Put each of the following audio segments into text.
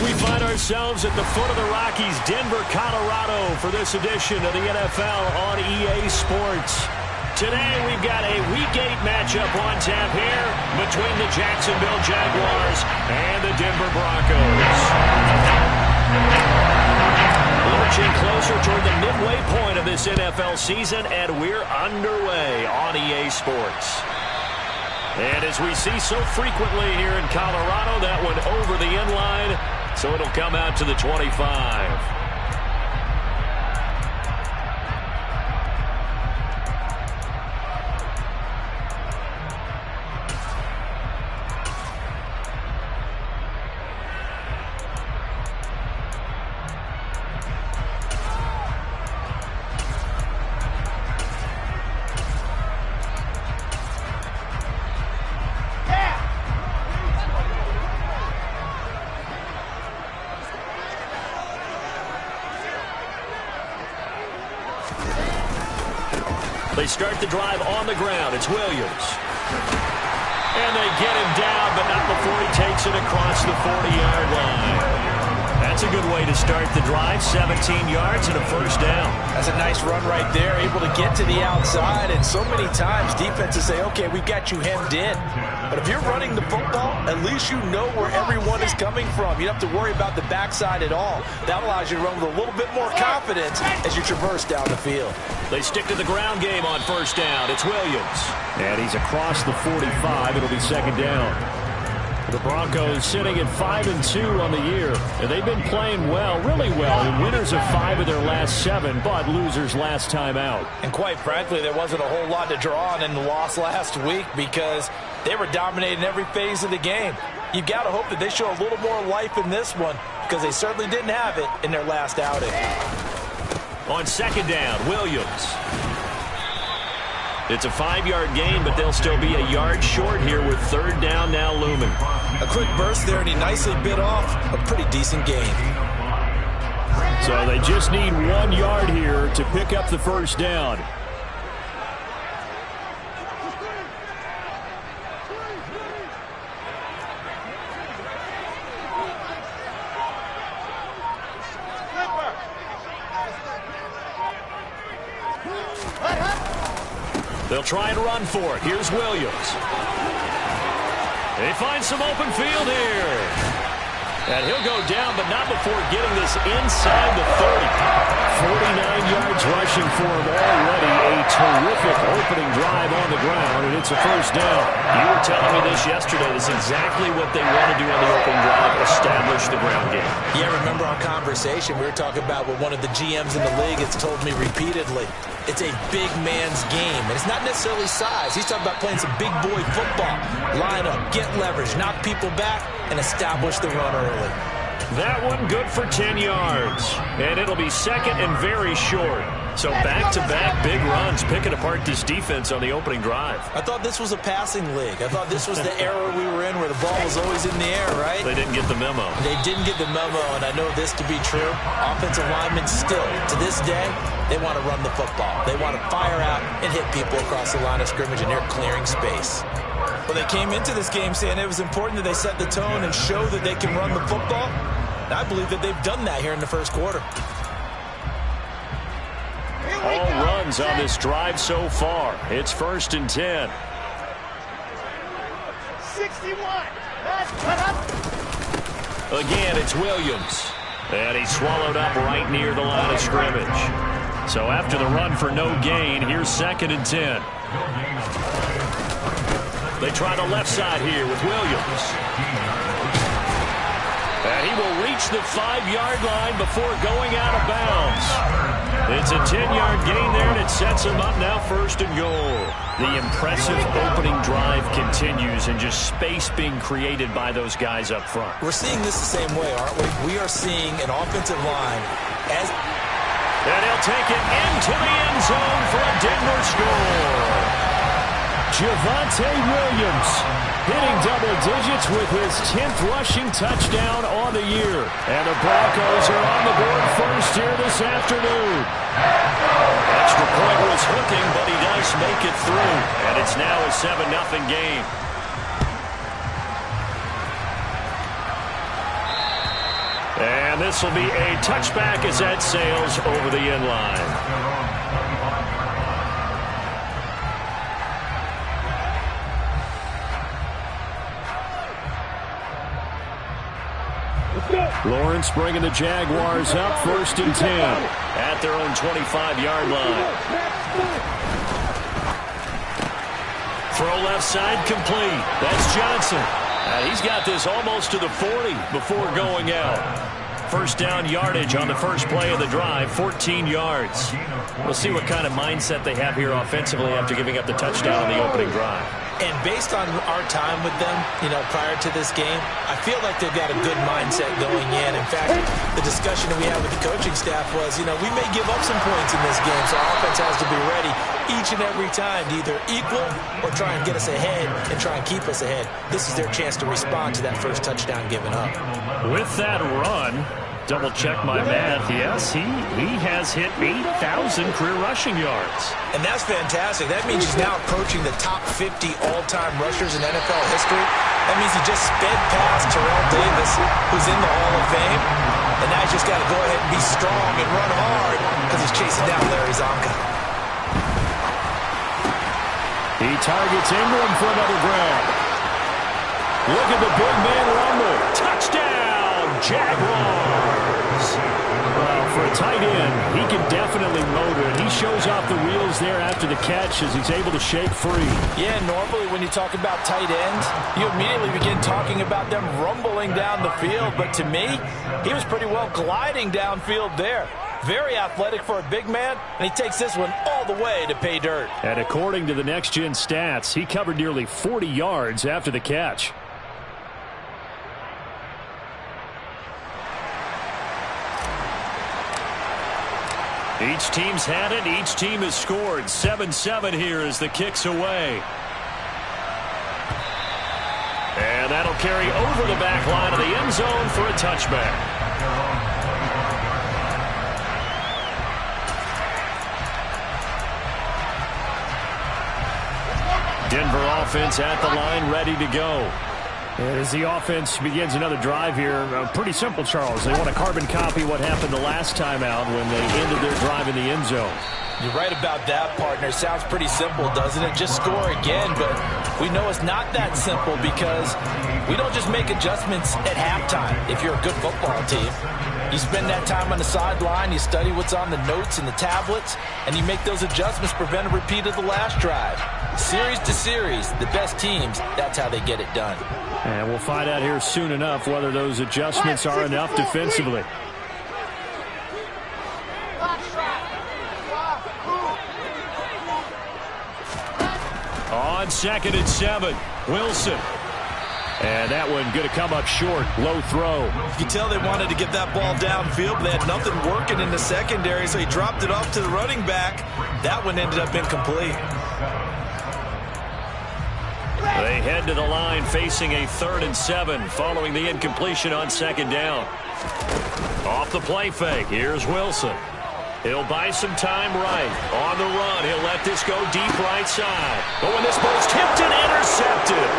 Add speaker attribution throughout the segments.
Speaker 1: We find ourselves at the foot of the Rockies, Denver, Colorado, for this edition of the NFL on EA Sports. Today, we've got a Week 8 matchup on tap here between the Jacksonville Jaguars and the Denver Broncos. Lurching closer toward the midway point of this NFL season, and we're underway on EA Sports. And as we see so frequently here in Colorado, that one over the end line, so it'll come out to the 25. They start the drive on the ground. It's Williams. And they get him down, but not before he takes it across the 40-yard line. That's a good way to start the drive. 17 yards and a first down.
Speaker 2: That's a nice run right there. Able to get to the outside. And so many times defenses say, okay, we got you hemmed in. But if you're running the football, at least you know where everyone is coming from. You don't have to worry about the backside at all. That allows you to run with a little bit more confidence as you traverse down the field.
Speaker 1: They stick to the ground game on first down. It's Williams. And he's across the 45. It'll be second down. The Broncos sitting at 5-2 on the year. And they've been playing well, really well. The winners of 5 of their last 7, but losers last time out.
Speaker 2: And quite frankly, there wasn't a whole lot to draw on in the loss last week because they were dominating every phase of the game. You've got to hope that they show a little more life in this one because they certainly didn't have it in their last outing.
Speaker 1: On second down, Williams. It's a 5-yard gain, but they'll still be a yard short here with third down now looming.
Speaker 2: A quick burst there, and he nicely bit off a pretty decent gain.
Speaker 1: So they just need 1 yard here to pick up the first down. They'll try and run for it. Here's Williams. They find some open field here. And he'll go down, but not before getting this inside the 30. 49 yards rushing for him already. A terrific opening drive on the ground, and it's a first down. You were telling me this yesterday. This is exactly what they want to do on the opening drive, establish the ground game.
Speaker 2: Yeah, remember our conversation. We were talking about what one of the GMs in the league has told me repeatedly. It's a big man's game, and it's not necessarily size. He's talking about playing some big boy football. Line up, get leverage, knock people back, and establish the run early.
Speaker 1: That one good for 10 yards. And it'll be second and very short. So back-to-back big runs, picking apart this defense on the opening drive.
Speaker 2: I thought this was a passing league. I thought this was the era we were in where the ball was always in the air, right?
Speaker 1: They didn't get the memo.
Speaker 2: They didn't get the memo, and I know this to be true. Offensive linemen still, to this day, they want to run the football. They want to fire out and hit people across the line of scrimmage, and they're clearing space. Well, they came into this game saying it was important that they set the tone and show that they can run the football. And I believe that they've done that here in the first quarter.
Speaker 1: All runs on this drive so far. It's first and 10.
Speaker 3: 61.
Speaker 1: Again, it's Williams. And he's swallowed up right near the line of scrimmage. So after the run for no gain, here's second and 10. They try the left side here with Williams. And he will reach the 5-yard line before going out of bounds. It's a 10-yard gain there, and it sets him up now first and goal. The impressive opening drive continues, and just space being created by those guys up front.
Speaker 2: We're seeing this the same way, aren't we? We are seeing an offensive line as...
Speaker 1: And he'll take it into the end zone for a Denver score. Javonte Williams hitting double digits with his 10th rushing touchdown on the year. And the Broncos are on the board first here this afternoon. Extra point was hooking, but he does make it through. And it's now a 7-0 game. And this will be a touchback as that sails over the end line. Lawrence bringing the Jaguars up 1st and 10 at their own 25-yard line. Throw left side complete. That's Johnson. He's got this almost to the 40 before going out. First down yardage on the first play of the drive, 14 yards. We'll see what kind of mindset they have here offensively after giving up the touchdown on the opening drive.
Speaker 2: And based on our time with them, prior to this game, I feel like they've got a good mindset going in. In fact, the discussion that we had with the coaching staff was, we may give up some points in this game, so our offense has to be ready each and every time to either equal or try and get us ahead and try and keep us ahead. This is their chance to respond to that first touchdown given up.
Speaker 1: With that run, double-check my math, yes, he has hit 8,000 career rushing yards.
Speaker 2: And that's fantastic. That means he's now approaching the top 50 all-time rushers in NFL history. That means he just sped past Terrell Davis, who's in the Hall of Fame. And now he's just got to go ahead and be strong and run hard because he's chasing down Larry Zonka.
Speaker 1: He targets Ingram for another grab. Look at the big man rumble. Touchdown, Jaguars. Well, for a tight end, he can definitely motor it. He shows off the wheels there after the catch as he's able to shake free.
Speaker 3: Yeah, normally when you talk about tight ends, you immediately begin talking about them rumbling down the field. But to me, he was pretty well gliding downfield there. Very athletic for a big man, and he takes this one all the way to pay dirt.
Speaker 1: And according to the Next Gen stats, he covered nearly 40 yards after the catch. Each team's had it. Each team has scored. 7-7 here as the kick's away. And that'll carry over the back line of the end zone for a touchback. Denver offense at the line, ready to go. And as the offense begins another drive here, pretty simple, Charles. They want to carbon copy what happened the last time out when they ended their drive in the end zone.
Speaker 3: You're right about that, partner. Sounds pretty simple, doesn't it? Just score again, but we know it's not that simple because we don't just make adjustments at halftime if you're a good football team. You spend that time on the sideline, you study what's on the notes and the tablets, and you make those adjustments, prevent a repeat of the last drive. Series to series, the best teams, that's how they get it done.
Speaker 1: And we'll find out here soon enough whether those adjustments are enough defensively. On 2nd and 7, Wilson. And that one going to come up short. Low throw.
Speaker 3: You can tell they wanted to get that ball downfield, but they had nothing working in the secondary, so he dropped it off to the running back. That one ended up incomplete.
Speaker 1: They head to the line facing a 3rd and 7 following the incompletion on 2nd down. Off the play fake. Here's Wilson. He'll buy some time right. On the run, he'll let this go deep right side. But when this ball's tipped and intercepted.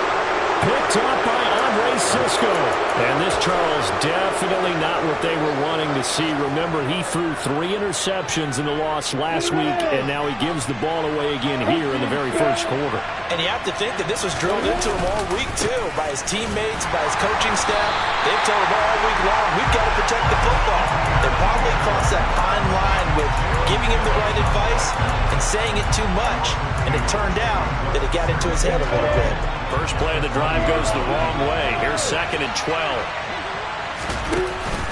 Speaker 1: Picked up by Andre Sisco. And this, Charles, definitely not what they were wanting to see. Remember, he threw 3 interceptions in the loss last week, and now he gives the ball away again here in the very first quarter.
Speaker 3: And you have to think that this was drilled into him all week, too, by his teammates, by his coaching staff. They've told him all week long, we've got to protect the football. They probably crossed that fine line with giving him the right advice and saying it too much. And it turned out that it got into his head a little bit.
Speaker 1: First play of the drive goes the wrong way. Here's 2nd and 12.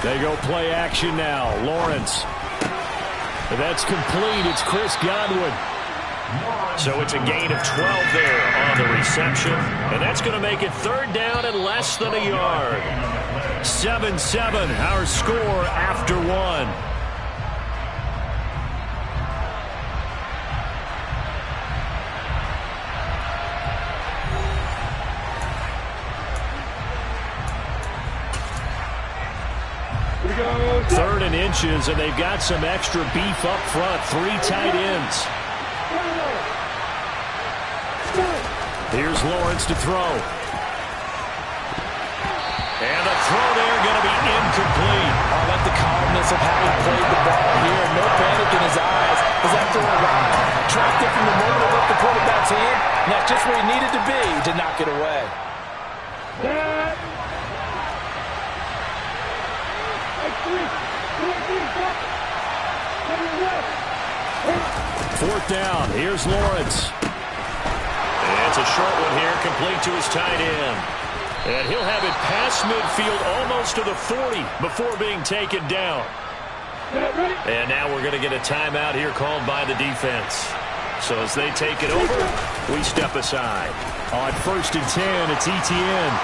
Speaker 1: They go play action now. Lawrence. That's complete. It's Chris Godwin. So it's a gain of 12 there on the reception. And that's going to make it 3rd down and less than a yard. 7-7, our score after 1. Third and inches, and they've got some extra beef up front. 3 tight ends. Here's Lawrence to throw. And the throw there going to be incomplete.
Speaker 3: Let the throw around. Tracked it from the moment it left the quarterback's hand, and that's just where he needed to be to knock it away.
Speaker 1: Fourth down. Here's Lawrence. And it's a short one here, complete to his tight end. And he'll have it past midfield almost to the 40 before being taken down. And now we're going to get a timeout here called by the defense. So as they take it over, we step aside. On 1st and 10, it's Etienne.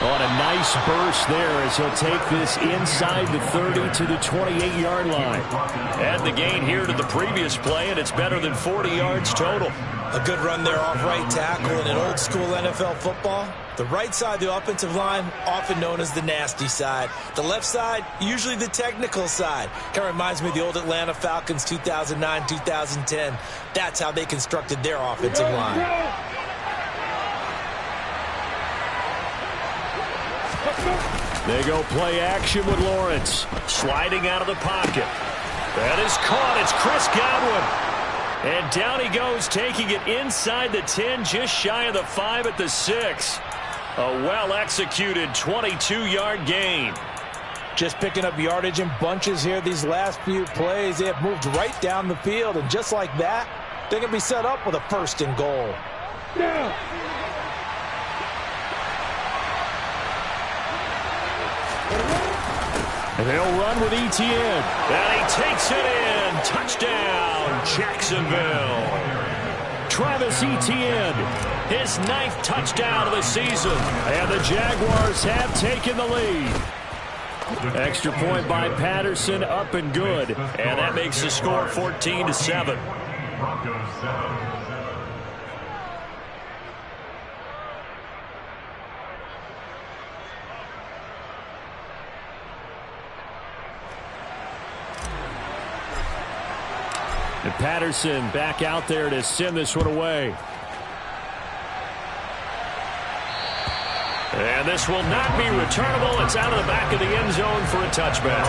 Speaker 1: On a nice burst there as he'll take this inside the 30 to the 28-yard line. Add the gain here to the previous play, and it's better than 40 yards total.
Speaker 2: A good run there off right tackle in an old-school NFL football. The right side of the offensive line, often known as the nasty side. The left side, usually the technical side. Kind of reminds me of the old Atlanta Falcons 2009-2010. That's how they constructed their offensive line.
Speaker 1: They go play action with Lawrence. Sliding out of the pocket. That is caught. It's Chris Godwin. And down he goes, taking it inside the 10, just shy of the 5 at the 6. A well-executed 22-yard gain.
Speaker 3: Just picking up yardage in bunches here these last few plays. They have moved right down the field, and just like that, they can be set up with a 1st and goal. Yeah.
Speaker 1: And they'll run with Etienne. And he takes it in. Touchdown, Jacksonville. Travis Etienne, his 9th touchdown of the season. And the Jaguars have taken the lead. Extra point by Patterson, up and good. And that makes the score 14-7. And Patterson back out there to send this one away. And this will not be returnable. It's out of the back of the end zone for a touchback.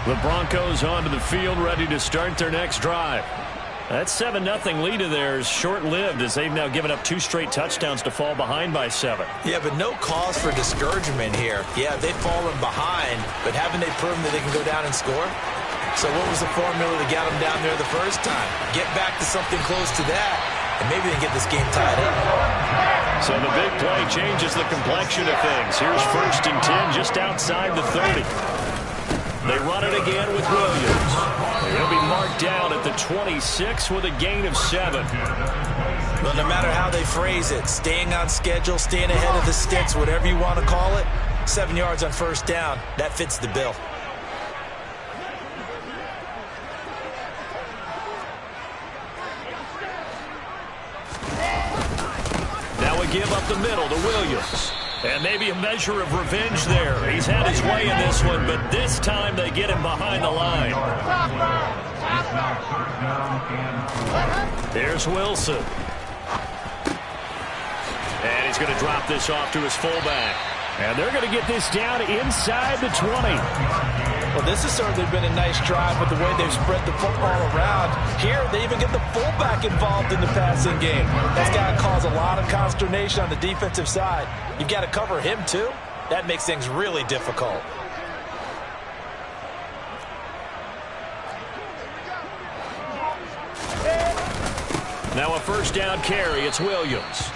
Speaker 1: The Broncos onto the field, ready to start their next drive. That 7-0 lead of theirs short-lived as they've now given up 2 straight touchdowns to fall behind by 7.
Speaker 2: Yeah, but no cause for discouragement here. Yeah, they've fallen behind, but haven't they proven that they can go down and score? So what was the formula to get them down there the first time? Get back to something close to that, and maybe they can get this game tied up.
Speaker 1: So the big play changes the complexion of things. Here's 1st and 10 just outside the 30. They run it again with Williams. He'll be marked down at the 26 with a gain of 7.
Speaker 2: Well, no matter how they phrase it, staying on schedule, staying ahead of the sticks, whatever you want to call it, 7 yards on 1st down, that fits the bill.
Speaker 1: Now we give up the middle to Williams. And maybe a measure of revenge there. He's had his way in this one, but this time they get him behind the line. There's Wilson. And he's going to drop this off to his fullback. And they're going to get this down inside the 20.
Speaker 3: Well, this has certainly been a nice drive with the way they've spread the football around. Here, they even get the fullback involved in the passing game. That's got to cause a lot of consternation on the defensive side. You've got to cover him, too. That makes things really difficult.
Speaker 1: Now a 1st down carry. It's Williams.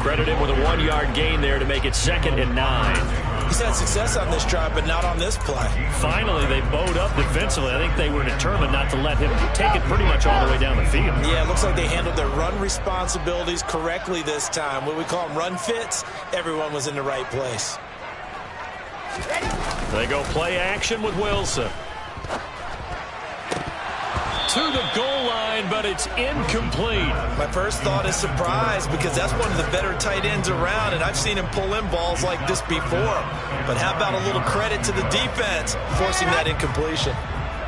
Speaker 1: Credit him with a 1-yard gain there to make it 2nd and 9.
Speaker 2: He's had success on this drive, but not on this play.
Speaker 1: Finally, they bowed up defensively. I think they were determined not to let him take it pretty much all the way down the field.
Speaker 2: Yeah, it looks like they handled their run responsibilities correctly this time. What we call them run fits, everyone was in the right place.
Speaker 1: They go play action with Wilson. to the goal line, but it's incomplete.
Speaker 3: My first thought is surprise because that's one of the better tight ends around, and I've seen him pull in balls like this before. But how about a little credit to the defense forcing that incompletion?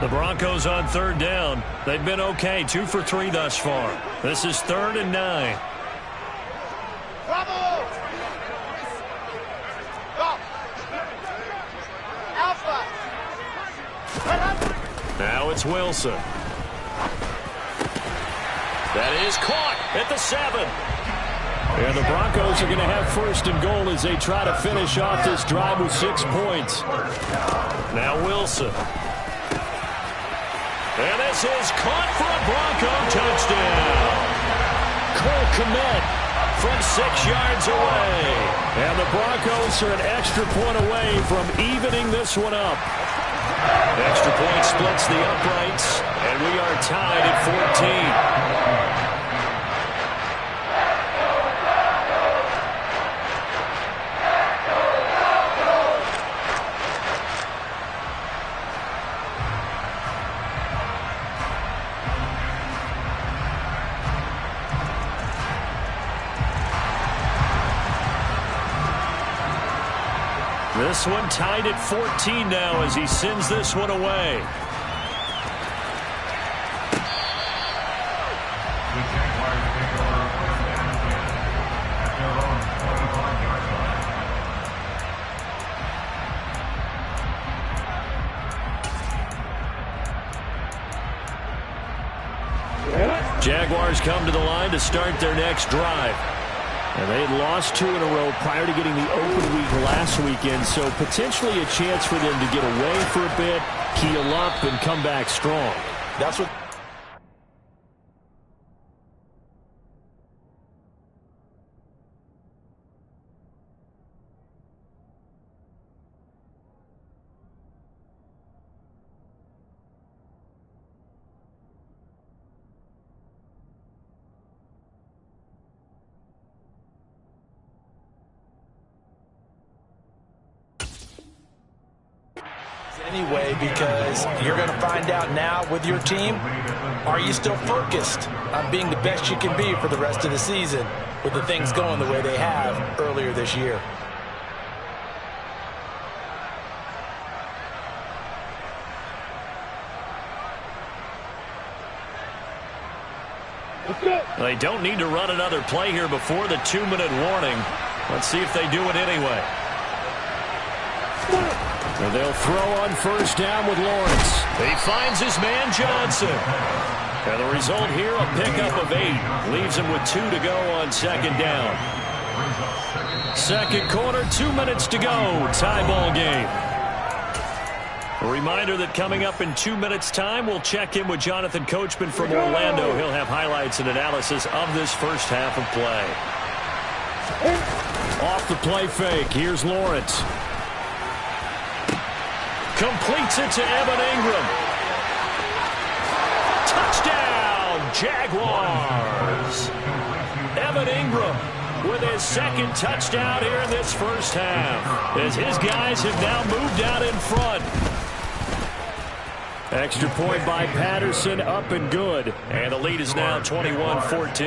Speaker 1: The Broncos on third down. They've been okay, 2 for 3 thus far. This is 3rd and 9. Now it's Wilson. That is caught at the 7. And the Broncos are going to have 1st and goal as they try to finish off this drive with 6 points. Now Wilson. And this is caught for a Bronco touchdown. Cole Kmet from 6 yards away. And the Broncos are an extra point away from evening this one up. Extra point splits the uprights, and we are tied at 14. This one tied at 14 now as he sends this one away. Jaguars come to the line to start their next drive. And they had lost 2 in a row prior to getting the open week last weekend, so potentially a chance for them to get away for a bit, heal up, and come back strong.
Speaker 3: That's what... Anyway, because you're going to find out now with your team, are you still focused on being the best you can be for the rest of the season with the things going the way they have earlier this year?
Speaker 1: They don't need to run another play here before the 2-minute warning. Let's see if they do it anyway. And they'll throw on 1st down with Lawrence. He finds his man Johnson. And the result here, a pickup of 8. Leaves him with 2 to go on 2nd down. 2nd quarter, 2 minutes to go. Tie ball game. A reminder that coming up in 2 minutes' time, we'll check in with Jonathan Coachman from Orlando. He'll have highlights and analysis of this first half of play. Off the play fake, here's Lawrence. Completes it to Evan Ingram. Touchdown, Jaguars. Evan Ingram with his 2nd touchdown here in this first half, as his guys have now moved out in front. Extra point by Patterson, up and good. And the lead is now 21-14.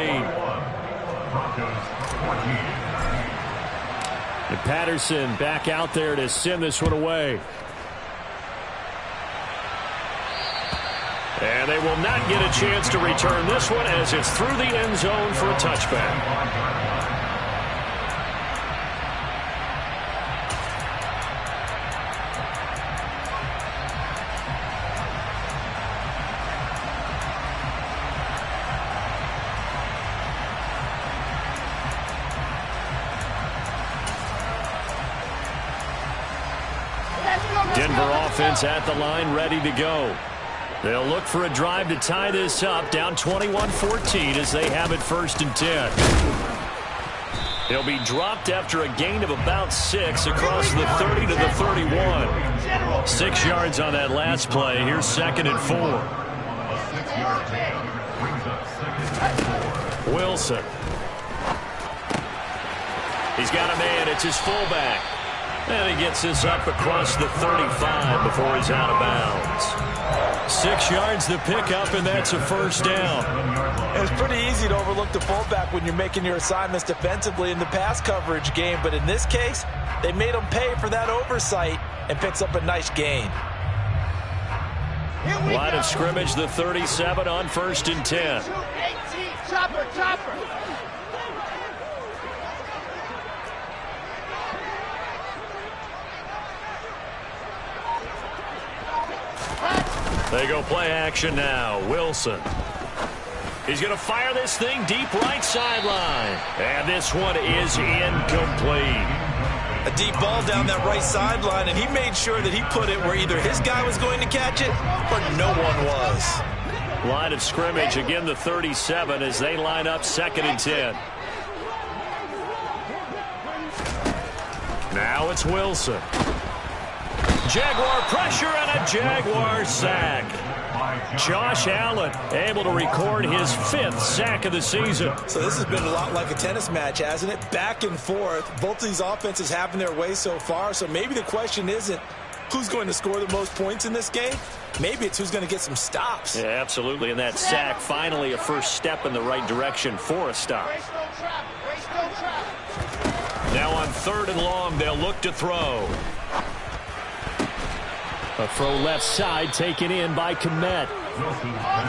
Speaker 1: And Patterson back out there to send this one away. And they will not get a chance to return this one as it's through the end zone for a touchback. Denver offense at the line, ready to go. They'll look for a drive to tie this up, down 21-14 as they have it 1st and 10. He'll be dropped after a gain of about 6 across the 30 to the 31. 6 yards on that last play. Here's 2nd and 4. Wilson. He's got a man. It's his fullback. And he gets this up across the 35 before he's out of bounds. 6 yards to pick up, and that's a first down.
Speaker 3: It's pretty easy to overlook the fullback when you're making your assignments defensively in the pass coverage game, but in this case, they made him pay for that oversight and picks up a nice gain.
Speaker 1: Line of scrimmage, the 37 on 1st and 10.
Speaker 4: Chopper, chopper.
Speaker 1: They go play action now. Wilson. He's going to fire this thing deep right sideline. And this one is incomplete.
Speaker 3: A deep ball down that right sideline, and he made sure that he put it where either his guy was going to catch it or no one was.
Speaker 1: Line of scrimmage, again the 37 as they line up 2nd and 10. Now it's Wilson. Jaguar pressure and a Jaguar sack. Josh Allen able to record his 5th sack of the season.
Speaker 3: So this has been a lot like a tennis match, hasn't it? Back and forth. Both of these offenses having their way so far. So maybe the question isn't who's going to score the most points in this game. Maybe it's who's going to get some stops.
Speaker 1: Yeah, absolutely. And that sack finally a first step in the right direction for a stop. Now on 3rd and long, they'll look to throw. A throw left side taken in by Kmet.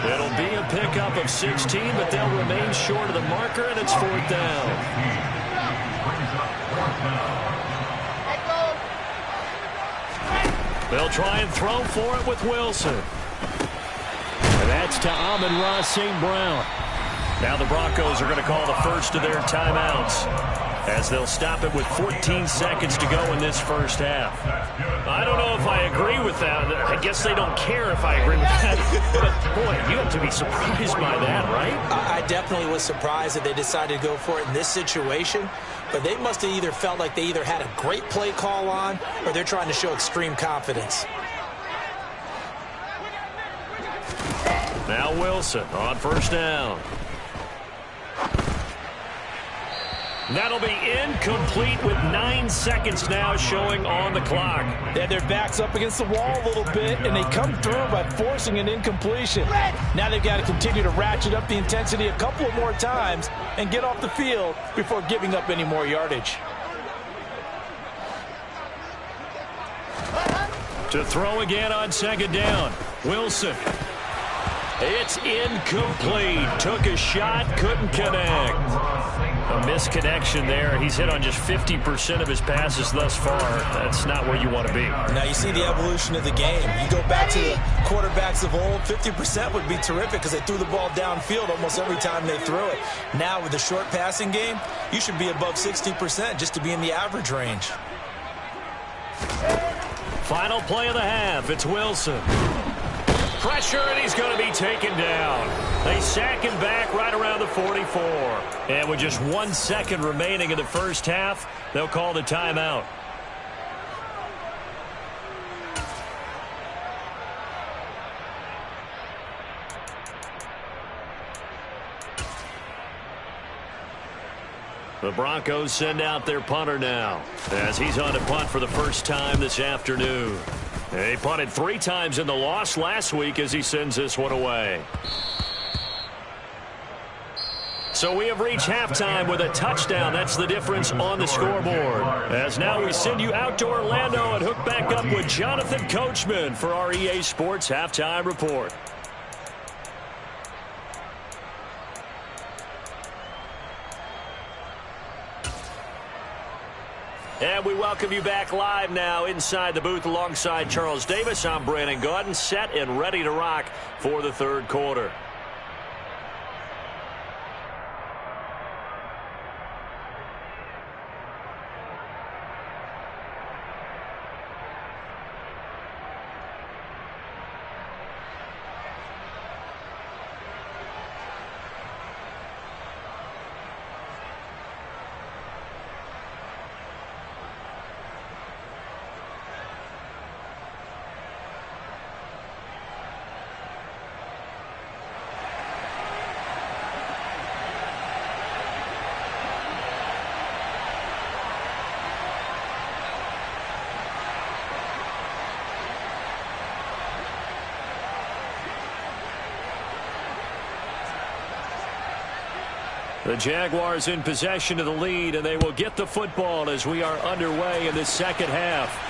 Speaker 1: It'll be a pickup of 16, but they'll remain short of the marker, and it's 4th down. They'll try and throw for it with Wilson. And that's to Amon-Ra St. Brown. Now the Broncos are going to call the first of their timeouts, as they'll stop it with 14 seconds to go in this first half. I don't know if I agree with that. I guess they don't care if I agree with that. But, boy, you have to be surprised by that, right?
Speaker 2: I definitely was surprised that they decided to go for it in this situation. But they must have either felt like they either had a great play call on or they're trying to show extreme confidence.
Speaker 1: Now Wilson on 1st down. That'll be incomplete with 9 seconds now showing on the clock.
Speaker 3: They had their backs up against the wall a little bit, and they come through by forcing an incompletion. Now they've got to continue to ratchet up the intensity a couple of more times and get off the field before giving up any more yardage.
Speaker 1: To throw again on 2nd down. Wilson. It's incomplete. Took a shot, couldn't connect. A misconnection there. He's hit on just 50% of his passes thus far. That's not where you want to be.
Speaker 3: Now you see the evolution of the game. You go back to the quarterbacks of old, 50% would be terrific because they threw the ball downfield almost every time they threw it. Now with the short passing game, you should be above 60% just to be in the average range.
Speaker 1: Final play of the half. It's Wilson. Pressure, and he's going to be taken down. They sack him back right around the 44. And with just 1 second remaining in the first half, they'll call the timeout. The Broncos send out their punter now, as he's on to punt for the first time this afternoon. He punted 3 times in the loss last week as he sends this one away. So we have reached halftime with a touchdown. That's the difference on the scoreboard. As now we send you out to Orlando and hook back up with Jonathan Coachman for our EA Sports Halftime Report. And we welcome you back live now inside the booth alongside Charles Davis. I'm Brandon Gaudin, set and ready to rock for the 3rd quarter. The Jaguars in possession of the lead, and they will get the football as we are underway in the second half.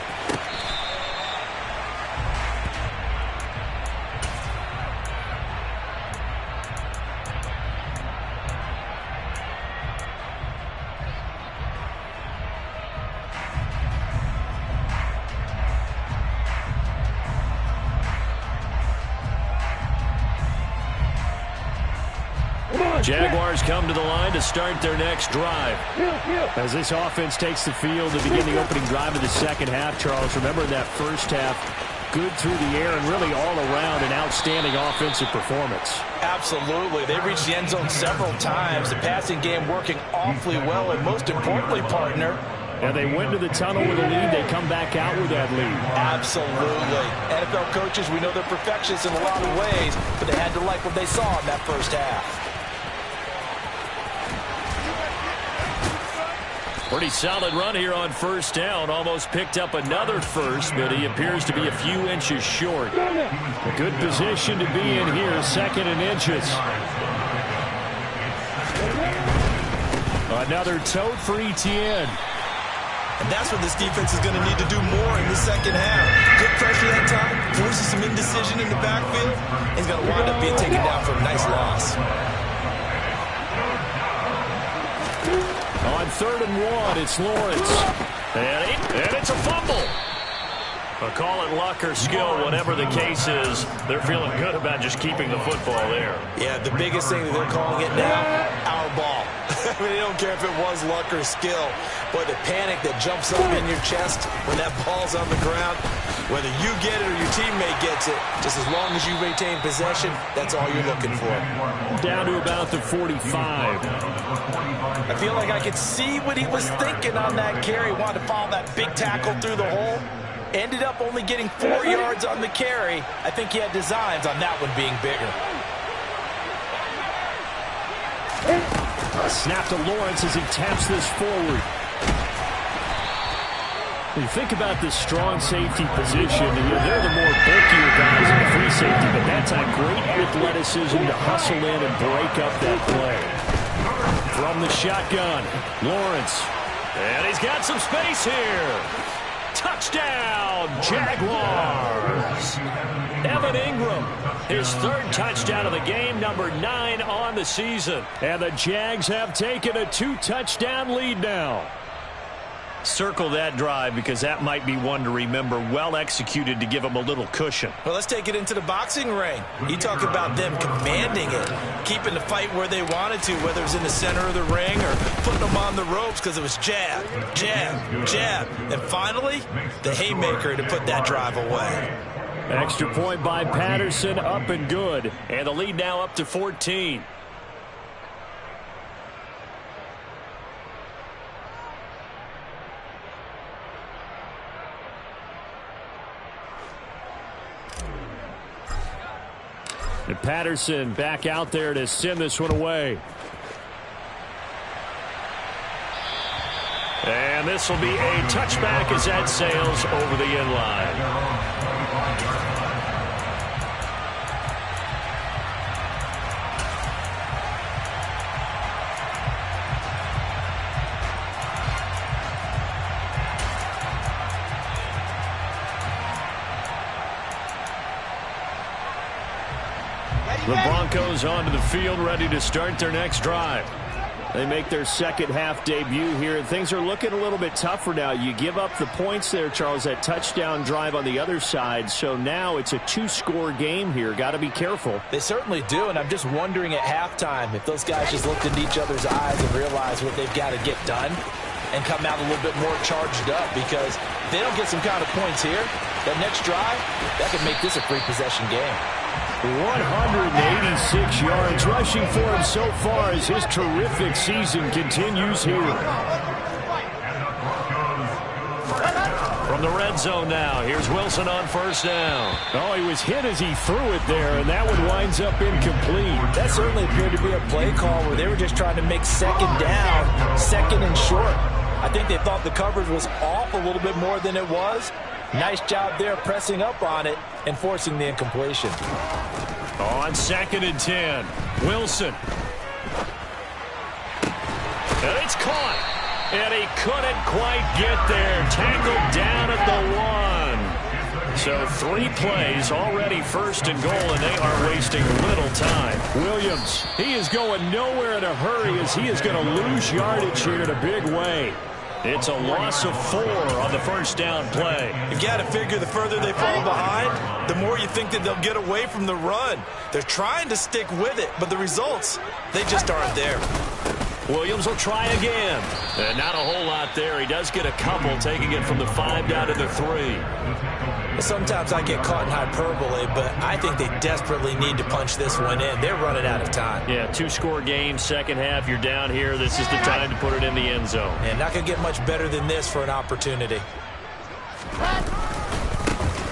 Speaker 1: Jaguars come to the line to start their next drive. As this offense takes the field to begin the opening drive of the second half, Charles, remember in that first half, good through the air and really all around an outstanding offensive performance.
Speaker 3: Absolutely. They reached the end zone several times. The passing game working awfully well, and most importantly, partner,
Speaker 1: and they went to the tunnel with a lead. They come back out with that lead.
Speaker 3: Absolutely. NFL coaches, we know they're perfectionists in a lot of ways, but they had to like what they saw in that first half.
Speaker 1: Pretty solid run here on first down. Almost picked up another first, but he appears to be a few inches short. A good position to be in here, second and inches. Another tote for Etienne.
Speaker 5: And that's what this defense is going to need to do more in the second half. Good pressure that time, forces some indecision in the backfield. He's going to wind up being taken down for a nice loss.
Speaker 1: On 3rd and 1, it's Lawrence. And it's a fumble. Call it luck or skill, whatever the case is. They're feeling good about just keeping the football there.
Speaker 3: Yeah, the biggest thing that they're calling it now, our ball. I mean, they don't care if it was luck or skill. But the panic that jumps up in your chest when that ball's on the ground, whether you get it or your teammate gets it, just as long as you retain possession, that's all you're looking for.
Speaker 1: Down to about the 45.
Speaker 3: I feel like I could see what he was thinking on that carry. Wanted to follow that big tackle through the hole. Ended up only getting 4 yards on the carry. I think he had designs on that one being bigger.
Speaker 1: A snap to Lawrence as he taps this forward. When you think about this strong safety position, they're the more bulkier guys in the free safety, but that's a great athleticism to hustle in and break up that play. From the shotgun, Lawrence. And he's got some space here. Touchdown, Jaguars. Evan Ingram, his 3rd touchdown of the game, number 9 on the season. And the Jags have taken a 2-touchdown lead now. Circle that drive because that might be one to remember. Well executed to give them a little cushion.
Speaker 3: Well, let's take it into the boxing ring. You talk about them commanding it, keeping the fight where they wanted to, whether it was in the center of the ring or putting them on the ropes because it was jab, jab, jab. And finally, the haymaker to put that drive away.
Speaker 1: Extra point by Patterson, up and good. And the lead now up to 14. And Patterson back out there to send this one away. And this will be a touchback as that sails over the end line. The Broncos onto the field, ready to start their next drive. They make their second half debut here, and things are looking a little bit tougher now. You give up the points there, Charles, that touchdown drive on the other side. So now it's a 2-score game here. Got to be careful.
Speaker 3: They certainly do, and I'm just wondering at halftime if those guys just looked into each other's eyes and realized what they've got to get done and come out a little bit more charged up, because if they don't get some kind of points here, that next drive, that could make this a free possession game.
Speaker 1: 186 yards rushing for him so far as his terrific season continues here. From the red zone now, here's Wilson on first down. Oh, he was hit as he threw it there, and that one winds up incomplete.
Speaker 3: That certainly appeared to be a play call where they were just trying to make second down, second and short. I think they thought the coverage was off a little bit more than it was. Nice job there pressing up on it and forcing the incompletion.
Speaker 1: On 2nd and 10, Wilson. And it's caught. And he couldn't quite get there. Tackled down at the 1. So 3 plays, already first and goal, and they are wasting little time. Williams, he is going nowhere in a hurry as he is going to lose yardage here in a big way. It's a loss of 4 on the first down play.
Speaker 5: You got to figure the further they fall behind, the more you think that they'll get away from the run. They're trying to stick with it, but the results, they just aren't there.
Speaker 1: Williams will try again. And not a whole lot there. He does get a couple, taking it from the 5 down to the 3.
Speaker 2: Sometimes I get caught in hyperbole, but I think they desperately need to punch this one in. They're running out of time.
Speaker 1: Yeah, 2-score game, second half, you're down here. This is the time to put it in the end zone.
Speaker 2: And not going to get much better than this for an opportunity.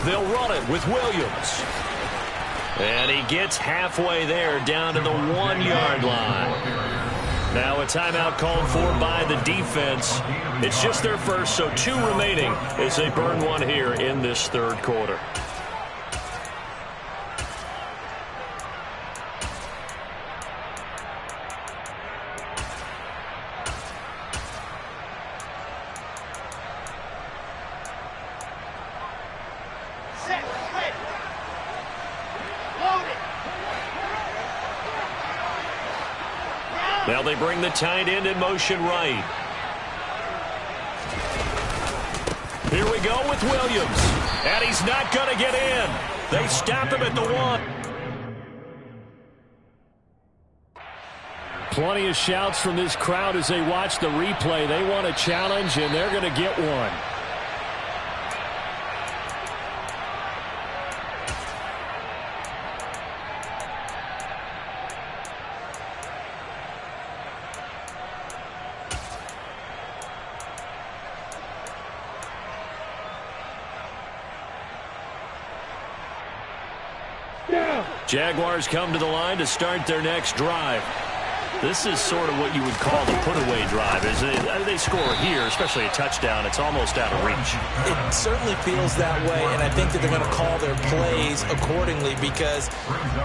Speaker 1: They'll run it with Williams. And he gets halfway there, down to the 1-yard line. Now a timeout called for by the defense. It's just their first, so 2 remaining as they burn one here in this third quarter. Now they bring the tight end in motion right. Here we go with Williams. And he's not going to get in. They stop him at the 1. Plenty of shouts from this crowd as they watch the replay. They want a challenge, and they're going to get one. Jaguars come to the line to start their next drive. This is sort of what you would call the put-away drive. They score here, especially a touchdown. It's almost out of reach.
Speaker 2: It certainly feels that way, and I think that they're going to call their plays accordingly because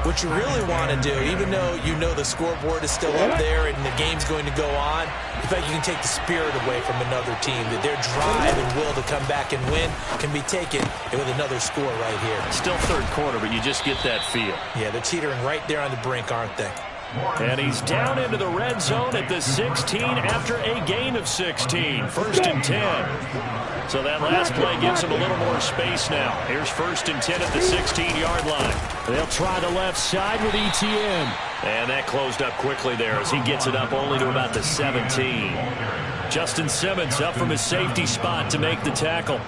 Speaker 2: what you really want to do, even though you know the scoreboard is still up there and the game's going to go on, in fact, you can take the spirit away from another team, that their drive and will to come back and win can be taken with another score right here.
Speaker 1: Still third quarter, but you just get that feel.
Speaker 2: Yeah, they're teetering right there on the brink, aren't they?
Speaker 1: And he's down into the red zone at the 16 after a gain of 16. First and 10. So that last play gives him a little more space now. Here's first and 10 at the 16-yard line. They'll try the left side with Etienne. And that closed up quickly there as he gets it up only to about the 17. Justin Simmons up from his safety spot to make the tackle.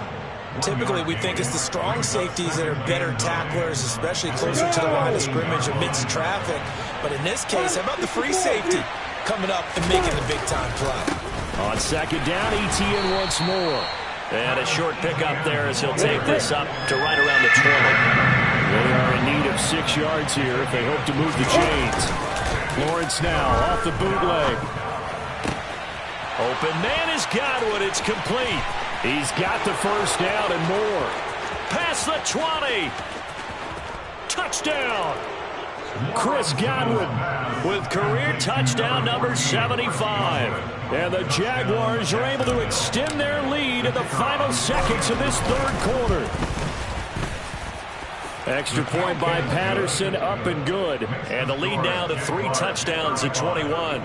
Speaker 2: Typically, we think it's the strong safeties that are better tacklers, especially closer to the line of scrimmage amidst traffic. But in this case, how about the free safety coming up and making the big-time play?
Speaker 1: On second down, Etienne once more. And a short pickup there as he'll take this up to right around the 20. They are in need of 6 yards here if they hope to move the chains. Lawrence now off the bootleg. Open man is Godwin. It's complete. He's got the first down and more. Past the 20. Touchdown. Chris Godwin with career touchdown number 75. And the Jaguars are able to extend their lead in the final seconds of this third quarter. Extra point by Patterson, up and good. And the lead now to 3 touchdowns at 21.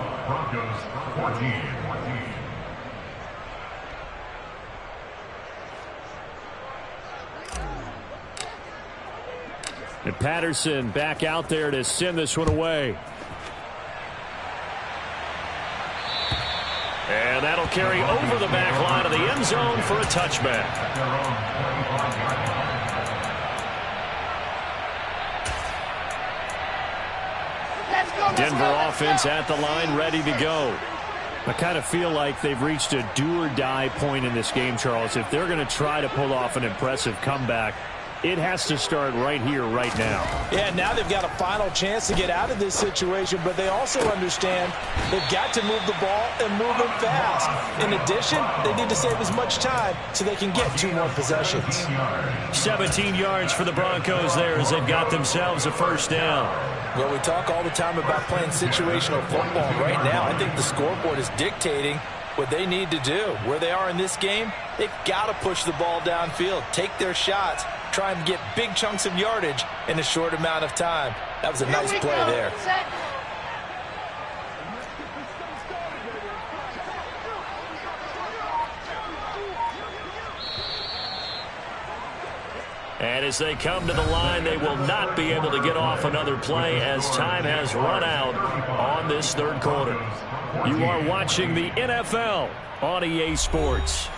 Speaker 1: And Patterson back out there to send this one away. And that'll carry over the back line of the end zone for a touchback. Denver offense at the line, ready to go. I kind of feel like they've reached a do-or-die point in this game, Charles. If they're going to try to pull off an impressive comeback, it has to start right here, right now.
Speaker 2: Yeah, now they've got a final chance to get out of this situation, but they also understand they've got to move the ball and move it fast. In addition, they need to save as much time so they can get 2 more possessions.
Speaker 1: 17 yards for the Broncos there as they've got themselves a first down.
Speaker 3: Well, we talk all the time about playing situational football. Right now, I think the scoreboard is dictating what they need to do. Where they are in this game, they've got to push the ball downfield, take their shots, try and get big chunks of yardage in a short amount of time. That was a nice play there.
Speaker 1: And as they come to the line, they will not be able to get off another play as time has run out on this third quarter. You are watching the NFL on EA Sports.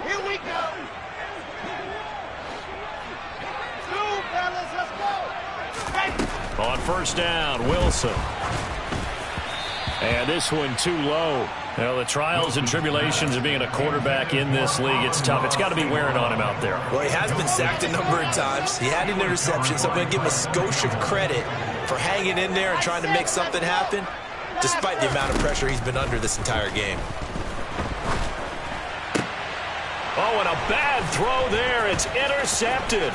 Speaker 4: Here we go. Two, fellas, let's go. Hey.
Speaker 1: On first down, Wilson. And this one too low. Well, the trials and tribulations of being a quarterback in this league, it's tough. It's got to be wearing on him out there.
Speaker 2: Well, he has been sacked a number of times. He had an interception, so I'm going to give him a skosh of credit for hanging in there and trying to make something happen, despite the amount of pressure he's been under this entire game.
Speaker 1: Oh, and a bad throw there. It's intercepted.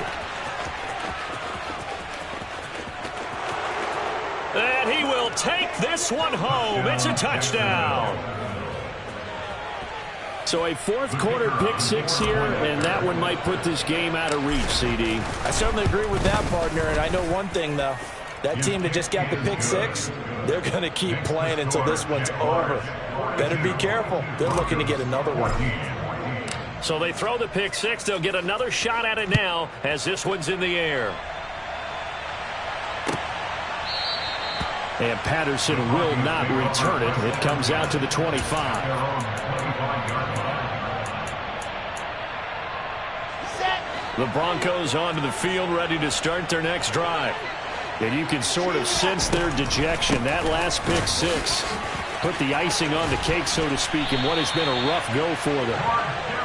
Speaker 1: And he will take this one home. It's a touchdown. So a fourth quarter pick six here, and that one might put this game out of reach, CD.
Speaker 3: I certainly agree with that, partner, and I know one thing, though. That team that just got the pick six, they're going to keep playing until this one's over. Better be careful. They're looking to get another one.
Speaker 1: So they throw the pick six. They'll get another shot at it now as this one's in the air. And Patterson will not return it. It comes out to the 25. The Broncos onto the field, ready to start their next drive. And you can sort of sense their dejection. That last pick six put the icing on the cake, so to speak, in what has been a rough go for them.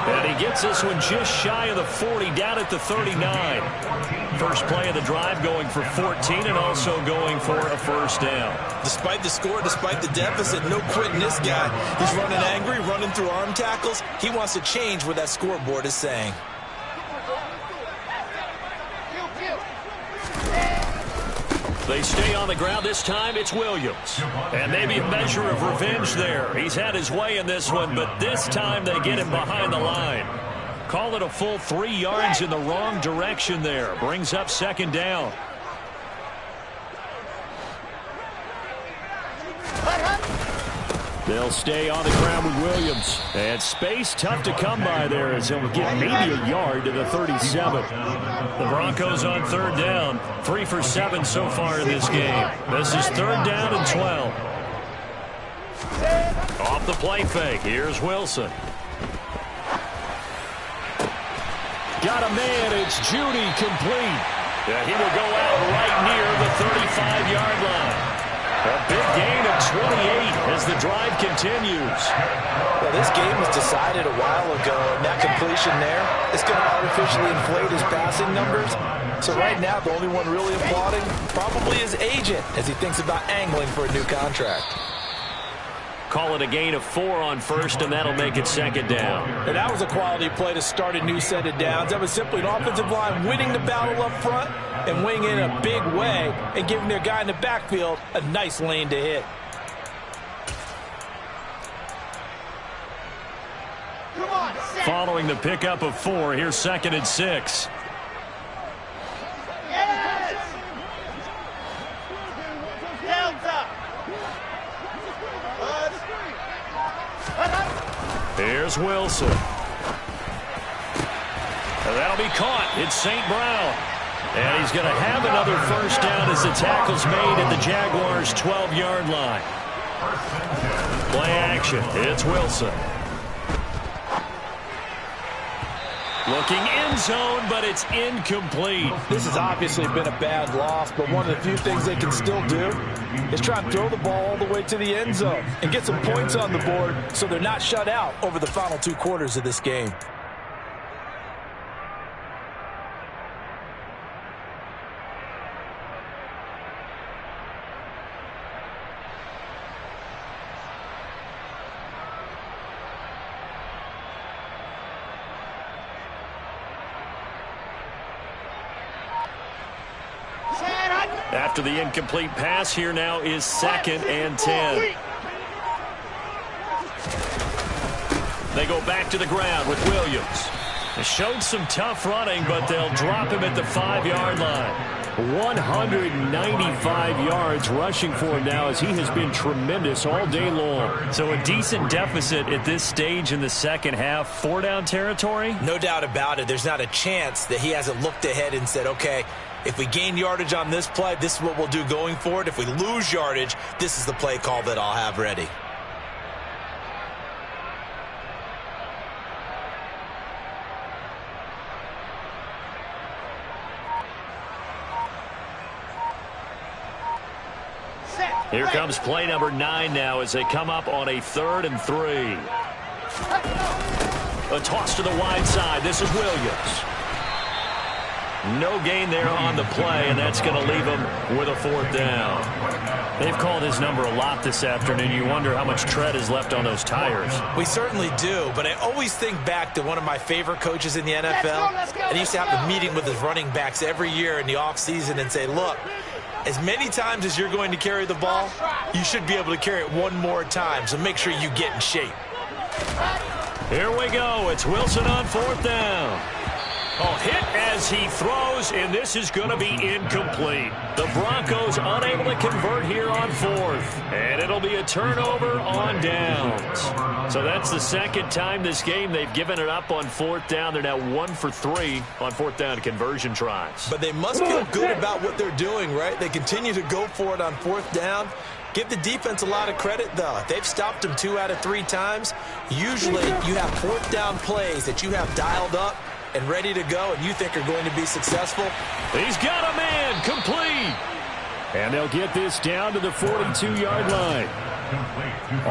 Speaker 1: And he gets this one just shy of the 40, down at the 39. First play of the drive, going for 14 and also going for a first down.
Speaker 5: Despite the score, despite the deficit, no quitting this guy. He's running angry, running through arm tackles.
Speaker 2: He wants to change what that scoreboard is saying.
Speaker 1: They stay on the ground. This time it's Williams. And maybe a measure of revenge there. He's had his way in this one, but this time they get him behind the line. Call it a full 3 yards in the wrong direction there. Brings up second down. They'll stay on the ground with Williams. And space tough to come by there as he'll get maybe a yard to the 37. The Broncos on third down. 3 for 7 so far in this game. This is third down and 12. Off the play fake. Here's Wilson. Got a man. It's Judy complete. Yeah, he will go out right near the 35-yard line. A big gain of 28 as the drive continues.
Speaker 2: Well, this game was decided a while ago, and that completion there is going to artificially inflate his passing numbers. So right now, the only one really applauding probably his agent as he thinks about angling for a new contract.
Speaker 1: Call it a gain of 4 on first, and that'll make it second down.
Speaker 3: And that was a quality play to start a new set of downs. That was simply an offensive line winning the battle up front and winning in a big way and giving their guy in the backfield a nice lane to hit.
Speaker 1: Following the pickup of 4, here's second and 6.
Speaker 4: Yes!
Speaker 1: Here's Wilson. And that'll be caught. It's St. Brown. And he's going to have another first down as the tackle's made at the Jaguars' 12-yard line. Play action. It's Wilson. Looking end zone, but it's incomplete.
Speaker 3: This has obviously been a bad loss, but one of the few things they can still do is try and throw the ball all the way to the end zone and get some points on the board so they're not shut out over the final 2 quarters of this game.
Speaker 1: After the incomplete pass, here now is 2nd and 10. They go back to the ground with Williams. They showed some tough running, but they'll drop him at the 5-yard line. 195 yards rushing for him now as he has been tremendous all day long. So a decent deficit at this stage in the second half. 4-down territory?
Speaker 2: No doubt about it. There's not a chance that he hasn't looked ahead and said, okay, if we gain yardage on this play, this is what we'll do going forward. If we lose yardage, this is the play call that I'll have ready.
Speaker 1: Here comes play number 9 now as they come up on a 3rd and 3. A toss to the wide side. This is Williams. No gain there on the play, and that's going to leave him with a 4th down. They've called his number a lot this afternoon. You wonder how much tread is left on those tires.
Speaker 2: We certainly do, but I always think back to one of my favorite coaches in the NFL. And he used to have a meeting with his running backs every year in the offseason and say, look, as many times as you're going to carry the ball, you should be able to carry it one more time, so make sure you get in shape.
Speaker 1: Here we go. It's Wilson on 4th down. Oh, hit as he throws, and this is going to be incomplete. The Broncos unable to convert here on 4th, and it'll be a turnover on downs. So that's the 2nd time this game they've given it up on 4th down. They're now 1 for 3 on 4th down conversion tries.
Speaker 2: But they must feel good about what they're doing, right? They continue to go for it on 4th down. Give the defense a lot of credit, though. They've stopped them 2 out of 3 times. Usually you have 4th down plays that you have dialed up and ready to go, and you think are going to be successful.
Speaker 1: He's got a man complete. And they'll get this down to the 42-yard line.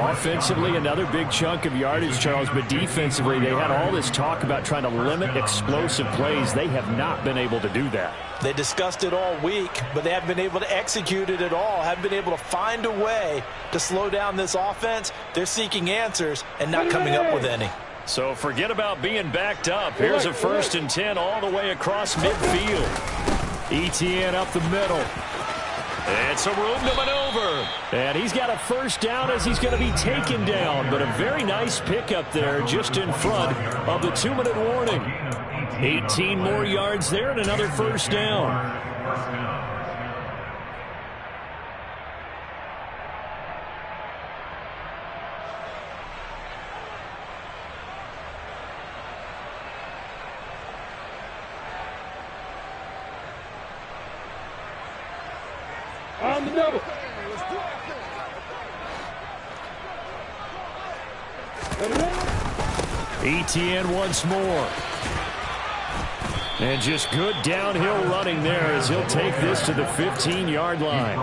Speaker 1: Offensively, another big chunk of yardage, Charles, but defensively, they had all this talk about trying to limit explosive plays. They have not been able to do that.
Speaker 3: They discussed it all week, but they haven't been able to execute it at all, haven't been able to find a way to slow down this offense. They're seeking answers and not coming up with any.
Speaker 1: So forget about being backed up. Here's a 1st and 10 all the way across midfield. ETN up the middle. And some room to maneuver. And he's got a 1st down as he's going to be taken down. But a very nice pickup there just in front of the 2-minute warning. 18 more yards there and another 1st down.
Speaker 4: On the double.
Speaker 1: ETN once more. And just good downhill running there as he'll take this to the 15-yard line.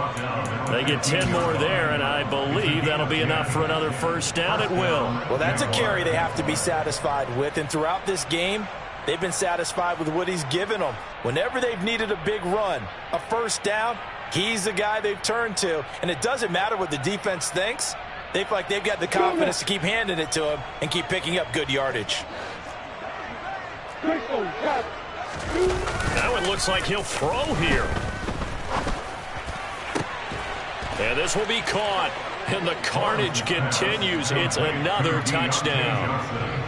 Speaker 1: They get 10 more there, and I believe that'll be enough for another 1st down at will.
Speaker 3: Well, that's a carry they have to be satisfied with, and throughout this game, they've been satisfied with what he's given them. Whenever they've needed a big run, a 1st down, he's the guy they've turned to, and it doesn't matter what the defense thinks. They feel like they've got the confidence to keep handing it to him and keep picking up good yardage.
Speaker 1: Now it looks like he'll throw here. And this will be caught. And the carnage continues. It's another touchdown.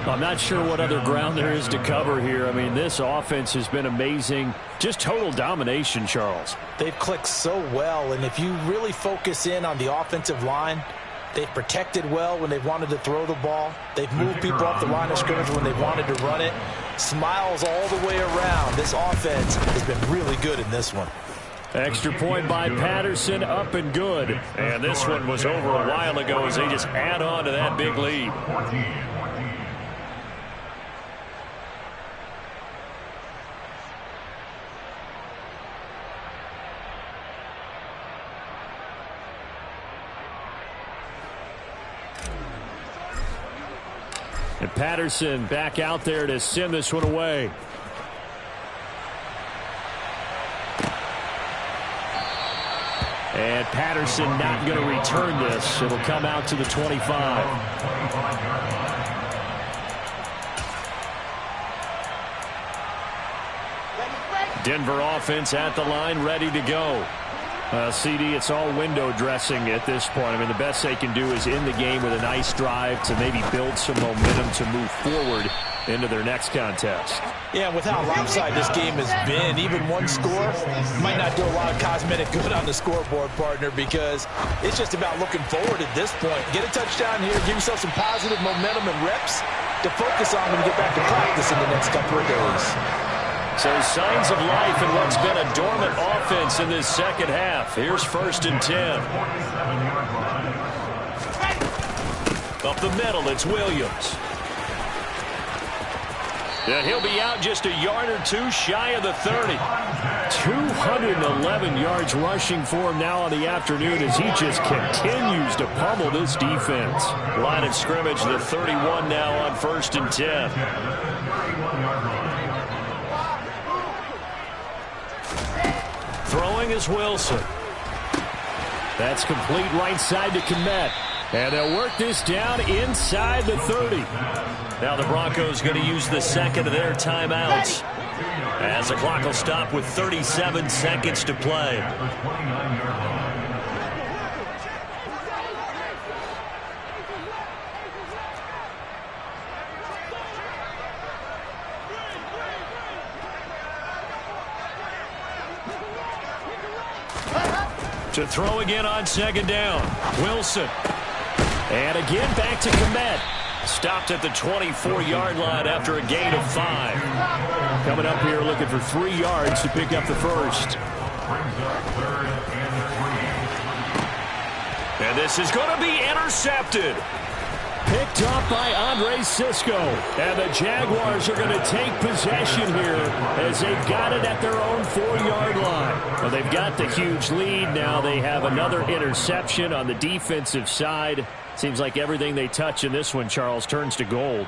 Speaker 1: I'm not sure what other ground there is to cover here. I mean, this offense has been amazing. Just total domination, Charles.
Speaker 3: They've clicked so well, and if you really focus in on the offensive line, They've protected well when they've wanted to throw the ball. They've moved people off the line of scrimmage when they've wanted to run it. Smiles all the way around. This offense has been really good in this one.
Speaker 1: Extra point by Patterson, up and good. And this one was over a while ago as they just add on to that big lead. And Patterson back out there to send this one away. And Patterson not going to return this. It'll come out to the 25. Denver offense at the line, ready to go. CD, it's all window dressing at this point. I mean, the best they can do is in the game with a nice drive to maybe build some momentum to move forward into their next contest.
Speaker 3: Yeah, with how lopsided this game has been, even one score might not do a lot of cosmetic good on the scoreboard, partner, because it's just about looking forward at this point. Get a touchdown here, give yourself some positive momentum and reps to focus on when you get back to practice in the next couple of days.
Speaker 1: So signs of life in what's been a dormant offense in this second half. Here's 1st and 10. Up the middle, it's Williams. And he'll be out just a yard or two shy of the 30. 211 yards rushing for him now on the afternoon as he just continues to pummel this defense. Line of scrimmage, the 31 now on 1st and 10. Throwing is Wilson. That's complete right side to Kmet. And they'll work this down inside the 30. Now the Broncos going to use the second of their timeouts as the clock will stop with 37 seconds to play. To throw again on 2nd down. Wilson. And again back to Kmet. Stopped at the 24-yard line after a gain of 5. Coming up here looking for 3 yards to pick up the first. And this is going to be intercepted. Picked up by Andre Sisco. And the Jaguars are going to take possession here as they've got it at their own 4-yard line. Well, they've got the huge lead. Now they have another interception on the defensive side. Seems like everything they touch in this one, Charles, turns to gold.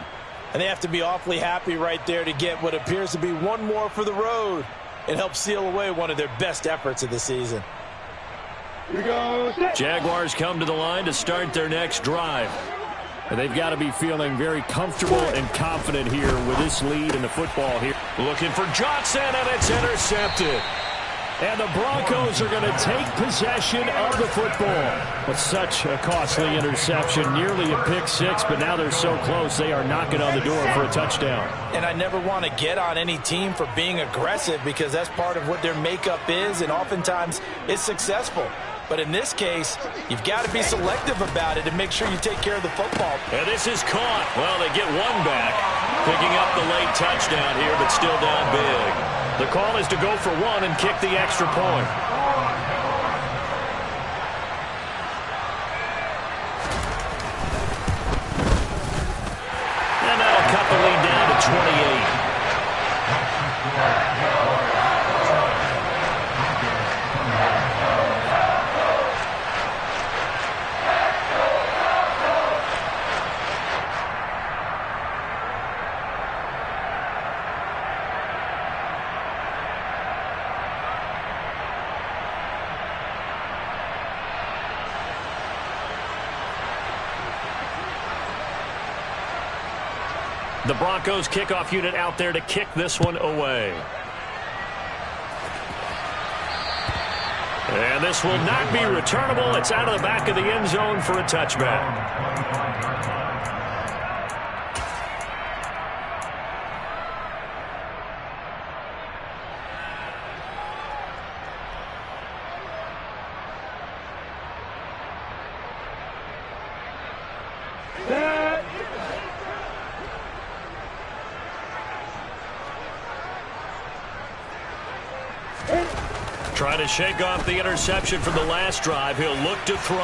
Speaker 3: And they have to be awfully happy right there to get what appears to be one more for the road. It helps seal away one of their best efforts of the season.
Speaker 4: Here we go.
Speaker 1: Jaguars come to the line to start their next drive. And they've got to be feeling very comfortable and confident here with this lead in the football here. Looking for Johnson, and it's intercepted. And the Broncos are going to take possession of the football. But such a costly interception, nearly a pick six, but now they're so close they are knocking on the door for a touchdown.
Speaker 3: And I never want to get on any team for being aggressive because that's part of what their makeup is, and oftentimes it's successful. But in this case, you've got to be selective about it and make sure you take care of the football.
Speaker 1: And this is caught. Well, they get one back, picking up the late touchdown here, but still down big. The call is to go for one and kick the extra point. And that'll cut the lead down to 28. The Broncos kickoff unit out there to kick this one away. And this will not be returnable. It's out of the back of the end zone for a touchback. Trying to shake off the interception from the last drive. He'll look to throw.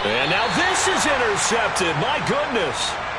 Speaker 1: And now this is intercepted. My goodness.